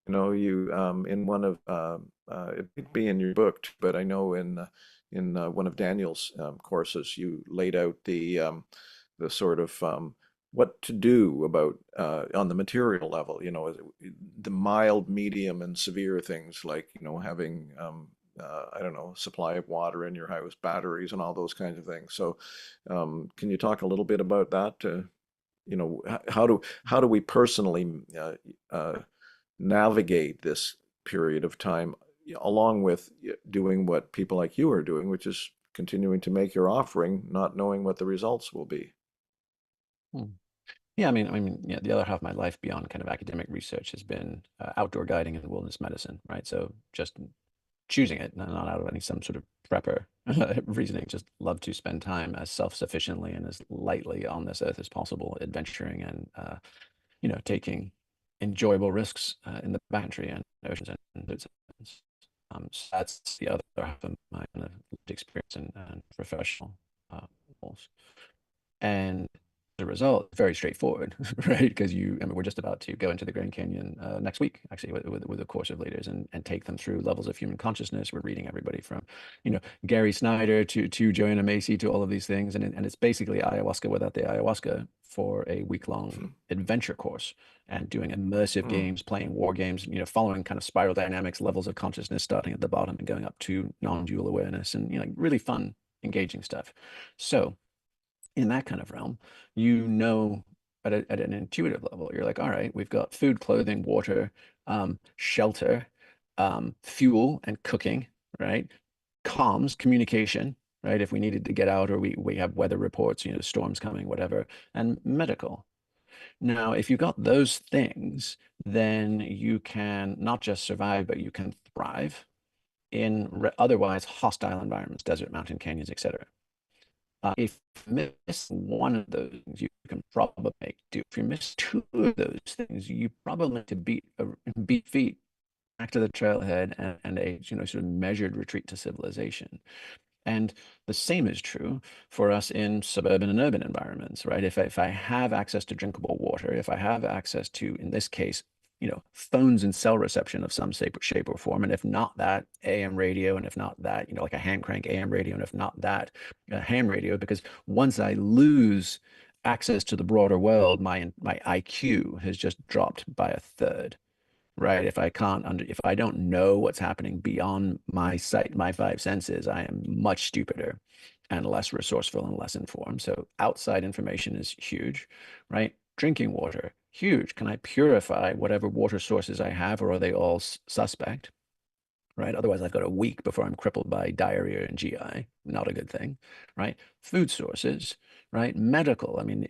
You in one of it might be in your book, but I know in one of Daniel's courses, you laid out the sort of what to do about on the material level. The mild, medium, and severe things like having I don't know, supply of water in your house, batteries, and all those kinds of things. So, can you talk a little bit about that? How do we personally navigate this period of time, along with doing what people like you are doing, which is continuing to make your offering, not knowing what the results will be. Hmm. Yeah, yeah, the other half of my life beyond kind of academic research has been outdoor guiding and wilderness medicine, right? So just choosing it, not out of any some sort of prepper reasoning, just love to spend time as self-sufficiently and as lightly on this earth as possible, adventuring and taking enjoyable risks in the backcountry and oceans and those things. So that's the other half of my kind of lived experience and professional roles. And as a result, very straightforward, right? Because we're just about to go into the Grand Canyon next week, actually, with a course of leaders and take them through levels of human consciousness. We're reading everybody from, Gary Snyder to Joanna Macy to all of these things. And it's basically ayahuasca without the ayahuasca for a week-long adventure course and doing immersive games, playing war games, following kind of spiral dynamics, levels of consciousness, starting at the bottom and going up to non-dual awareness and, really fun, engaging stuff. So, in that kind of realm, at an intuitive level, you're like, all right, we've got food, clothing, water, shelter, fuel and cooking, right? Comms, communication, right? If we needed to get out or we have weather reports, storms coming, whatever, and medical. Now, if you got those things, then you can not just survive, but you can thrive in otherwise hostile environments, desert, mountain, canyons, etc. If you miss one of those, you can probably make do. If you miss two of those things, you probably need to beat feet back to the trailhead and a sort of measured retreat to civilization. And the same is true for us in suburban and urban environments, right? If I have access to drinkable water, if I have access to, in this case, phones and cell reception of some shape or form, and if not that, AM radio, and if not that, like a hand crank AM radio, and if not that, a ham radio, because once I lose access to the broader world, my IQ has just dropped by a third. Right. If I don't know what's happening beyond my sight, my five senses, I am much stupider and less resourceful and less informed. So outside information is huge, right? Drinking water, huge. Can I purify whatever water sources I have, or are they all suspect? Right. Otherwise, I've got a week before I'm crippled by diarrhea and GI. Not a good thing, right? Food sources, right? Medical. I mean,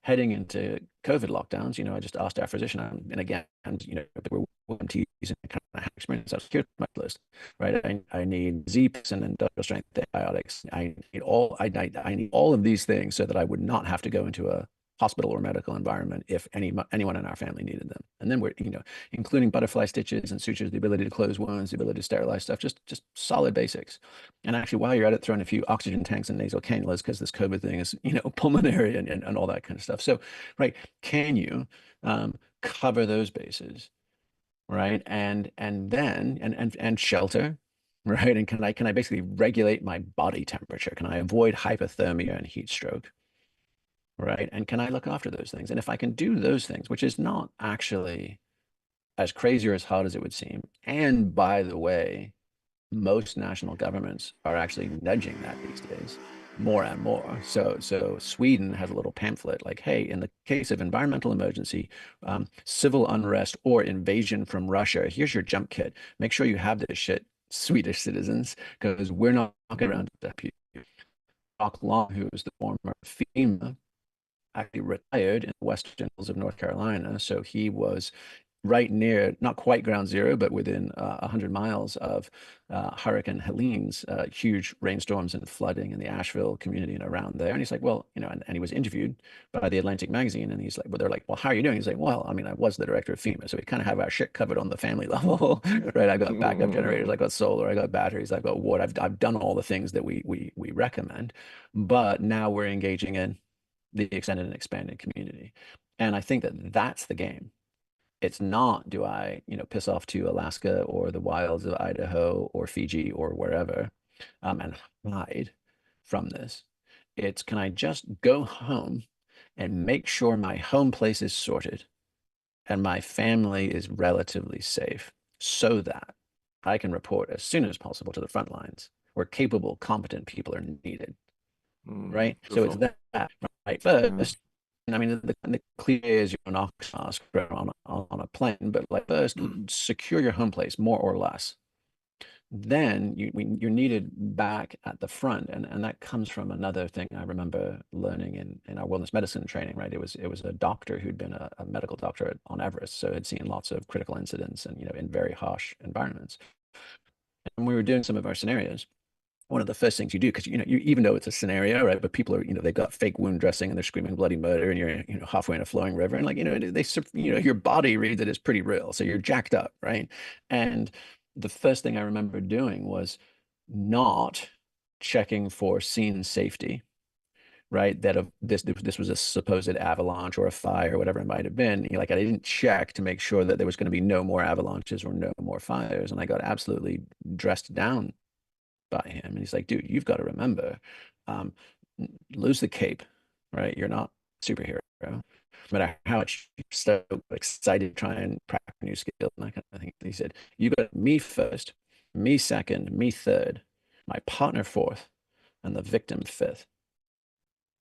heading into COVID lockdowns, I just asked our physician, and again, we're willing to use kind of experience. Here's my list, right? I need Z-Paks and industrial strength antibiotics. I need all of these things so that I would not have to go into a hospital or medical environment if anyone in our family needed them. And then we're, including butterfly stitches and sutures, the ability to close wounds, the ability to sterilize stuff, just solid basics. And actually, while you're at it, throw in a few oxygen tanks and nasal cannulas, because this COVID thing is, pulmonary and all that kind of stuff. So, right, can you cover those bases, right? And then and shelter, right? And can I basically regulate my body temperature? Can I avoid hypothermia and heat stroke? Right. And can I look after those things? And if I can do those things, which is not actually as crazy or as hard as it would seem. And by the way, most national governments are actually nudging that these days more and more. So Sweden has a little pamphlet like, hey, in the case of environmental emergency, civil unrest or invasion from Russia, here's your jump kit. Make sure you have this shit, Swedish citizens, because we're not going around to help you. Marc, who was the former FEMA, actually retired in the western hills of North Carolina. So he was right near, not quite ground zero, but within 100 miles of Hurricane Helene's huge rainstorms and flooding in the Asheville community and around there. And he's like, well, and he was interviewed by the Atlantic magazine, and he's like, well, they're like, well, how are you doing? He's like, well, I mean, I was the director of FEMA, so we kind of have our shit covered on the family level, right? I got backup generators, I got solar, I got batteries, I got water. I've done all the things that we recommend, but now we're engaging in the extended and expanded community. And I think that that's the game. It's not, do I, piss off to Alaska or the wilds of Idaho or Fiji or wherever and hide from this. It's, can I just go home and make sure my home place is sorted and my family is relatively safe so that I can report as soon as possible to the front lines where capable, competent people are needed. Right. So it's that, right? First, I mean, the cliche is you're an mask on a plane, but like first, secure your home place more or less. Then you're needed back at the front, and that comes from another thing I remember learning in our wellness medicine training. Right, it was a doctor who'd been a medical doctor on Everest, so had seen lots of critical incidents and in very harsh environments. And we were doing some of our scenarios. One of the first things you do, because you even though it's a scenario, right? But people are, they've got fake wound dressing and they're screaming bloody murder, and you're, halfway in a flowing river, and like, your body reads it as pretty real, so you're jacked up, right? And the first thing I remember doing was not checking for scene safety, right? That this was a supposed avalanche or a fire or whatever it might have been. Like I didn't check to make sure that there was going to be no more avalanches or no more fires, and I got absolutely dressed down by him. And he's like, dude, you've got to remember, lose the cape, right? You're not a superhero. No matter how much you're so excited to try and practice a new skill and that kind of thing. He said, you got me first, me second, me third, my partner fourth, and the victim fifth.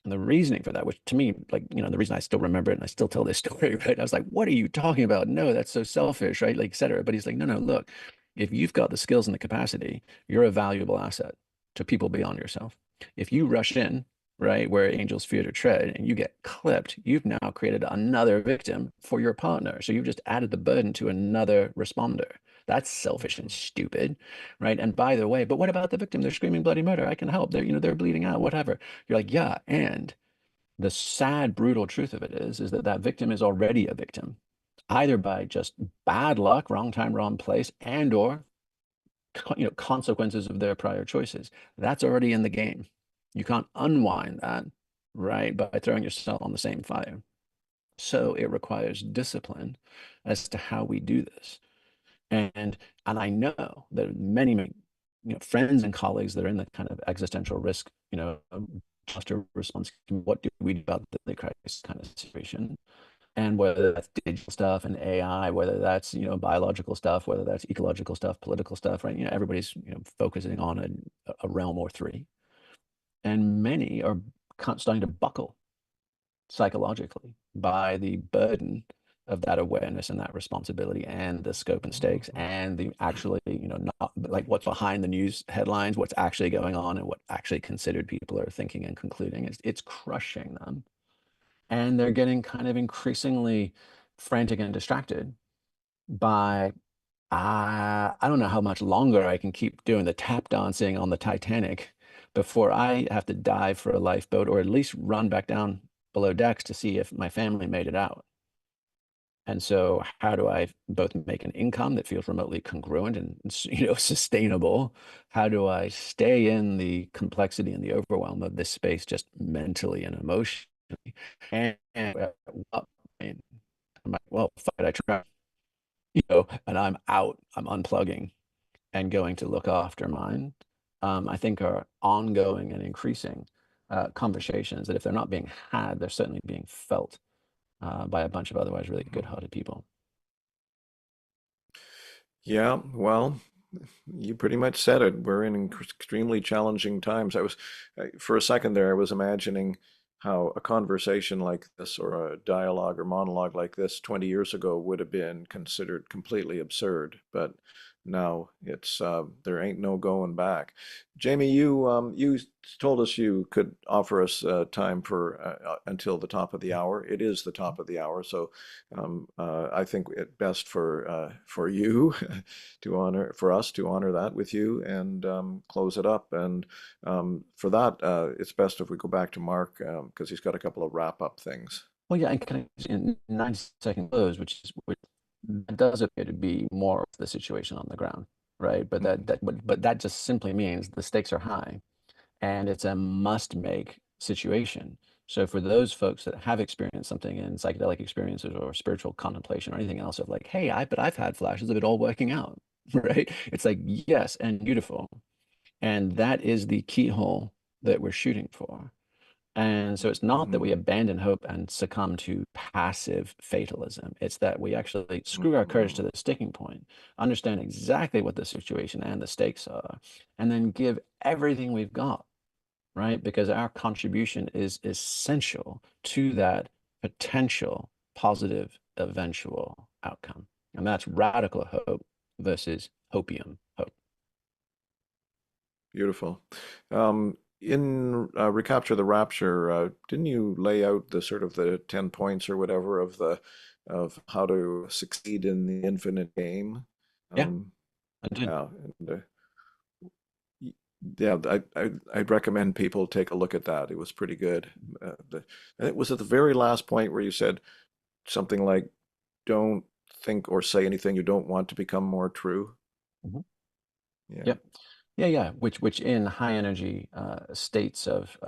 And the reasoning for that, which to me, like, the reason I still remember it and I still tell this story, right? I was like, what are you talking about? No, that's so selfish, right? Like, et cetera. But he's like, no, look, if you've got the skills and the capacity, you're a valuable asset to people beyond yourself. If you rush in, right, where angels fear to tread and you get clipped, you've now created another victim for your partner. So you've just added the burden to another responder. That's selfish and stupid, right? And by the way, but what about the victim? They're screaming bloody murder. I can help. They're bleeding out, whatever. You're like, yeah. And the sad, brutal truth of it is that victim is already a victim, either by just bad luck, wrong time, wrong place, and or consequences of their prior choices. That's already in the game. You can't unwind that, right, by throwing yourself on the same fire. So it requires discipline as to how we do this. And I know that many friends and colleagues that are in the kind of existential risk, cluster response. What do we do about the crisis kind of situation? And whether that's digital stuff and AI, whether that's biological stuff, whether that's ecological stuff, political stuff, right? Everybody's focusing on a realm or three, and many are starting to buckle psychologically by the burden of that awareness and that responsibility and the scope and stakes and the actually, not like what's behind the news headlines, what's actually going on and what actually considered people are thinking and concluding. It's crushing them. and they're getting kind of increasingly frantic and distracted by I don't know how much longer I can keep doing the tap dancing on the Titanic before I have to dive for a lifeboat or at least run back down below decks to see if my family made it out. And so how do I both make an income that feels remotely congruent and sustainable? How do I stay in the complexity and the overwhelm of this space just mentally and emotionally? And what point I'm like, well, fuck it, I try, and I'm out, I'm unplugging and going to look after mine, I think are ongoing and increasing conversations that if they're not being had, they're certainly being felt by a bunch of otherwise really good-hearted people. Yeah, well, you pretty much said it. We're in extremely challenging times. For a second there, I was imagining how a conversation like this or a dialogue or monologue like this 20 years ago would have been considered completely absurd. But now it's there ain't no going back. Jamie, you told us you could offer us time for until the top of the hour. It is the top of the hour, so I think it best for you for us to honor that with you and close it up. And for that, it's best if we go back to Marc because he's got a couple of wrap up things. Well, yeah, and kind of in 90-second close, which that does appear to be more of the situation on the ground, right? But that just simply means the stakes are high and it's a must-make situation. So for those folks that have experienced something in psychedelic experiences or spiritual contemplation or anything else of like, hey, but I've had flashes of it all working out, right? It's like, yes, and beautiful. And that is the keyhole that we're shooting for. And so it's not that we abandon hope and succumb to passive fatalism. It's that we actually screw our courage to the sticking point, understand exactly what the situation and the stakes are, and then give everything we've got, right? Because our contribution is essential to that potential positive eventual outcome. And that's radical hope versus hopium hope. Beautiful. In Recapture the Rapture, didn't you lay out the sort of the 10 points or whatever of how to succeed in the infinite game? Yeah, I did. Yeah, and, yeah, I'd recommend people take a look at that. It was pretty good. It was at the very last point where you said something like, "Don't think or say anything you don't want to become more true." Mhm. Yeah. Yep. Yeah. Which in high energy states of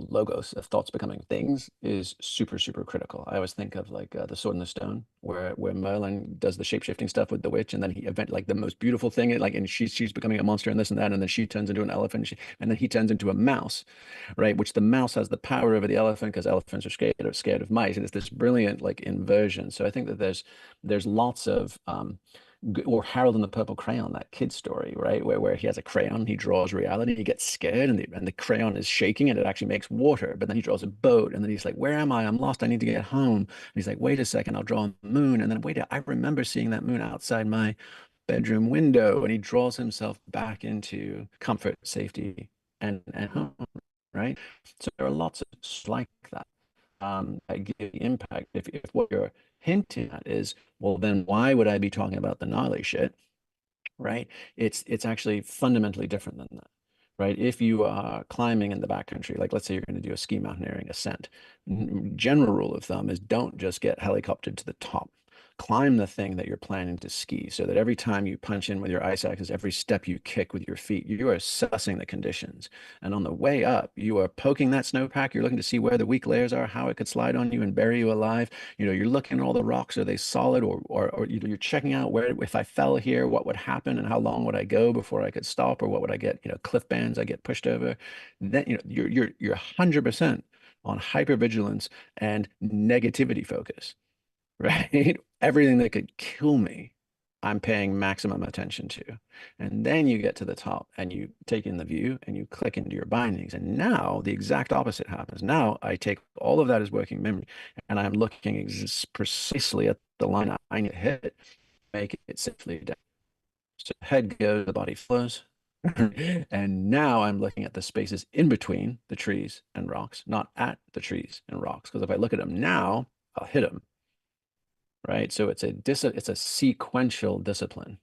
logos of thoughts becoming things is super super critical. I always think of like the Sword and the Stone, where Merlin does the shape shifting stuff with the witch, and then he event like the most beautiful thing, and she's becoming a monster and this and that, and then she turns into an elephant, and then he turns into a mouse, right? Which the mouse has the power over the elephant because elephants are scared of mice, and it's this brilliant like inversion. So I think that there's lots of or Harold and the Purple Crayon, that kid story, right? Where he has a crayon, he draws reality, he gets scared, and the crayon is shaking and it actually makes water. But then he draws a boat, and then he's like, "Where am I? I'm lost. I need to get home." And he's like, "Wait a second, I'll draw a moon." And then wait, I remember seeing that moon outside my bedroom window. And he draws himself back into comfort, safety, and home, right? So there are lots of like that that give the impact. If what you're hinting at is, well, then why would I be talking about the gnarly shit, right? It's actually fundamentally different than that, right? If you are climbing in the backcountry, like let's say you're going to do a ski mountaineering ascent, general rule of thumb is don't just get helicoptered to the top. Climb the thing that you're planning to ski so that every time you punch in with your ice axes, every step you kick with your feet, you are assessing the conditions. And on the way up, you are poking that snowpack. You're looking to see where the weak layers are, how it could slide on you and bury you alive. You're looking at all the rocks. Are they solid? Or you're checking out where, if I fell here, what would happen and how long would I go before I could stop, or what would I get, cliff bands I get pushed over. Then, you're 100% on hypervigilance and negativity focus, right? Everything that could kill me, I'm paying maximum attention to. And then you get to the top and you take in the view and you click into your bindings. And now the exact opposite happens. Now I take all of that as working memory and I'm looking precisely at the line I need to hit, make it safely down. So head goes, the body flows, And now I'm looking at the spaces in between the trees and rocks, not at the trees and rocks. Because if I look at them now, I'll hit them, right? So it's a sequential discipline,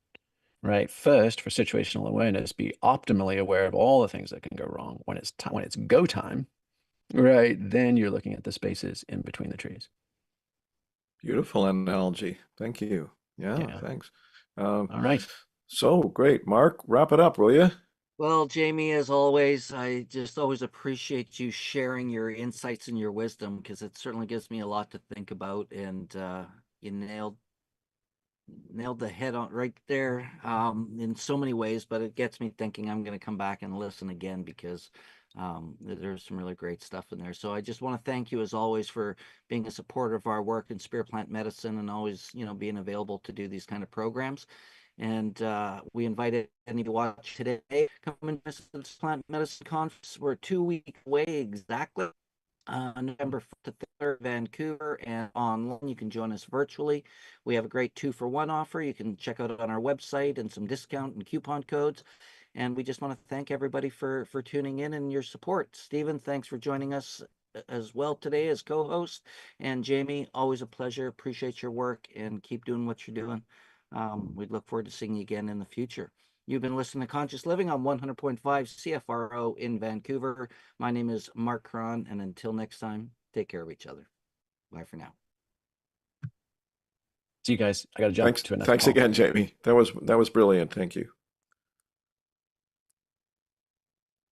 right? First, for situational awareness, be optimally aware of all the things that can go wrong. When it's time, when it's go time, right? Then you're looking at the spaces in between the trees. Beautiful analogy. Thank you. Yeah, Yeah. thanks. All right. So great. Marc, wrap it up, will you? Well, Jamie, as always, I just always appreciate you sharing your insights and your wisdom, because it certainly gives me a lot to think about. And you nailed the head on right there, in so many ways, but it gets me thinking. I'm going to come back and listen again, because there's some really great stuff in there. So I just want to thank you, as always, for being a supporter of our work in spirit plant medicine, and always, being available to do these kind of programs. And we invited any to watch today. Come and visit the Plant Medicine Conference. We're 2 weeks away exactly. November 4th to 3rd, Vancouver, and online. You can join us virtually. We have a great 2-for-1 offer. You can check out on our website, and some discount and coupon codes. And we just want to thank everybody for tuning in and your support. Stephen, thanks for joining us as well today as co-host. And Jamie, always a pleasure. Appreciate your work, and keep doing what you're doing. We'd look forward to seeing you again in the future. You've been listening to Conscious Living on 100.5 CFRO in Vancouver. My name is Marc Caron, and until next time, take care of each other. Bye for now. See you guys. I got to jump Thanks. to another Thanks call. again, Jamie. That was brilliant. Thank you.